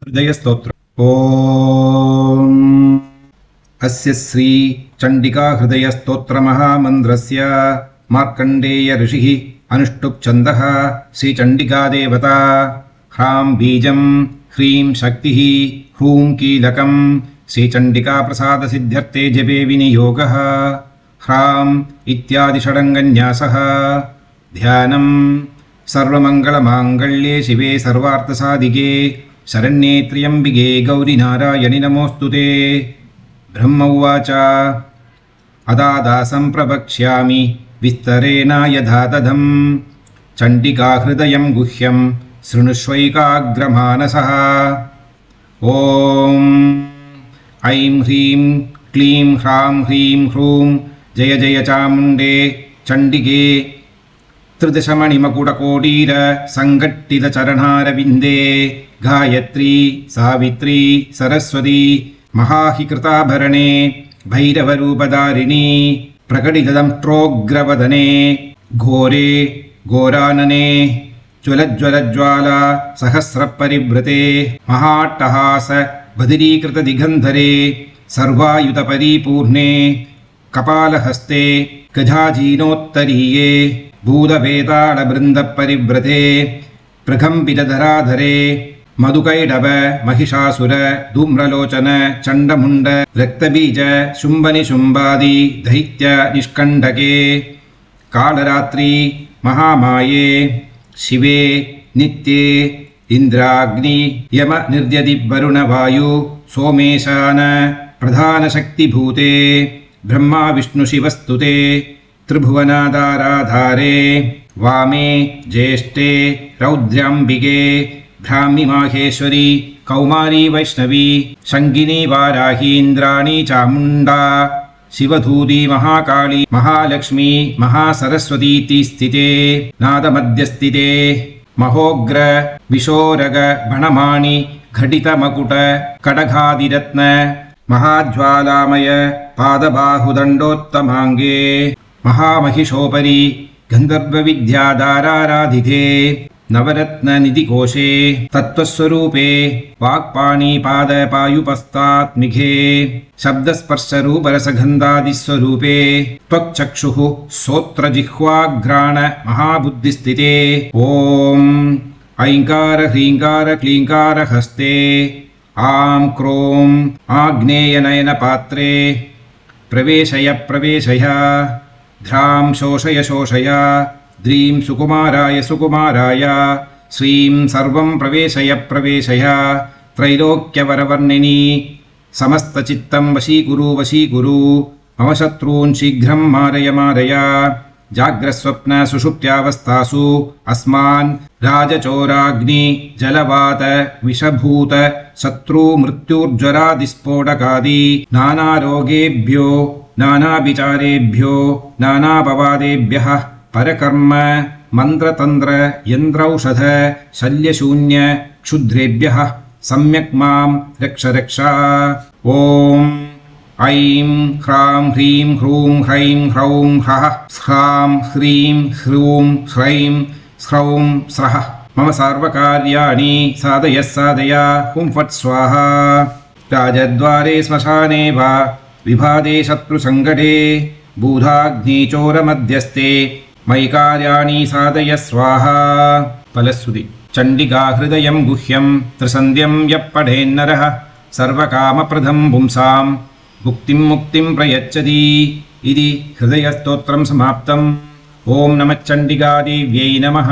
हृदयस्तोत्रम्। ॐ अस्य श्री चण्डिका हृदयस्तोत्रमहामन्त्रस्य मार्कण्डेय ऋषिः अनुष्टुप् छन्दः श्रीचण्डिका देवता। ह्रां बीजं ह्रीं शक्तिः ह्रूं कीलकं श्रीचण्डिका प्रसादसिद्ध्यर्थे जपे विनियोगः। ह्रां इत्यादि षडङ्गन्यासः। ध्यानं सर्वमङ्गलमाङ्गल्ये शिवे सर्वार्थसाधिके शरण्ये त्र्यम्बिके गौरि नारायणि नमोऽस्तुते। ब्रह्म उवाच अदादासं प्रवक्ष्यामि विस्तरेण यथा तदं चण्डिका हृदयं गुह्यं शृणुष्वैकाग्रमानसः। ॐ ऐं ह्रीं क्लीं ह्रां ह्रीं ह्रूं जय जय चामुण्डे चण्डिके त्रिदशमणिमकुटकोटीर सङ्घट्टितचरणारविन्दे गायत्री सावित्री सरस्वती महाहिकृताभरणे भैरवरूपधारिणी प्रकटितदंष्ट्रोग्रवदने घोरे घोरानने ज्वलज्वलज्वाला सहस्रपरिवृते महाट्टहास बदिरीकृतदिगन्धरे सर्वायुधपरिपूर्णे कपालहस्ते गजाजीनोत्तरीये भूतवेतालवृन्दपरिव्रते प्रकम्पितधराधरे मधुकैडव महिषासुर धूम्रलोचन चण्डमुण्ड रक्तबीज शुम्भनिशुम्भादि दैत्य निष्कण्डके कालरात्रि महामाये शिवे नित्ये इन्द्राग्नि यम निर्यदि वरुण वायु सोमेशान प्रधानशक्तिभूते ब्रह्मा विष्णु शिवस्तुते त्रिभुवनाधाराधारे वामे ज्येष्ठे रौद्राम्बिके ब्राह्मी माहेश्वरी कौमारी वैष्णवी शङ्गिनी वाराहीन्द्राणी चामुण्डा शिवधूती महाकाली महालक्ष्मी महासरस्वतीति स्थिते नादमध्यस्थिते महोग्र विशोरग बणमाणि घटितमकुट कडघादिरत्न महाज्वालामय पादबाहुदण्डोत्तमाङ्गे महामहिषोपरि गन्धर्वविद्याधाराराधिते नवरत्ननिधिकोशे तत्त्वस्वरूपे वाक्पाणिपादपायुपस्तात्मिके शब्दस्पर्शरूपरसगन्धादिस्वरूपे त्वक्चक्षुः श्रोत्रजिह्वाघ्राण महाबुद्धिस्थिते ॐ ऐङ्कार ह्रीङ्कार क्लीङ्कार हस्ते आं क्रों आग्नेयनयनपात्रे प्रवेशय प्रवेशय ध्रां शोषय शोषय द्रीं सुकुमाराय सुकुमाराय श्रीं सर्वं प्रवेशय प्रवेशय त्रैलोक्यवरवर्णिनी समस्तचित्तं वशीकुरु वशीकुरु मम शत्रून् शीघ्रं मारय मारय जाग्रस्वप्न सुषुप्त्यावस्थासु अस्मान् राजचोराग्नि जलवात विषभूत शत्रु मृत्युर्ज्वरादिस्फोटकादि नानारोगेभ्यो नानाविचारेभ्यो नानापवादेभ्यः परकर्म मन्त्रतन्त्र यन्त्रौषध शल्यशून्य क्षुद्रेभ्यः सम्यक् मां रक्ष रक्ष। ॐ ऐं ह्रां ह्रीं ह्रूं ह्रैं ह्रौं ह्रः स्ह्रां ह्रीं ह्रूं ह्रैं स्ह्रौं स्रः मम सर्वकार्याणि साधय साधय हुं फट् स्वाहा। राजद्वारे श्मशाने वा विभादे शत्रुसङ्कटे बूधाग्निचोरमध्यस्थे मयि कार्याणि साधय स्वाहा। फलश्रुति चण्डिका हृदयं गुह्यं त्रिसन्ध्यं यः पठेन्नरः सर्वकामप्रदं पुंसां मुक्तिं मुक्तिं प्रयच्छति इति हृदयस्तोत्रं समाप्तम्। ॐ नमः चण्डिकादेव्यै नमः।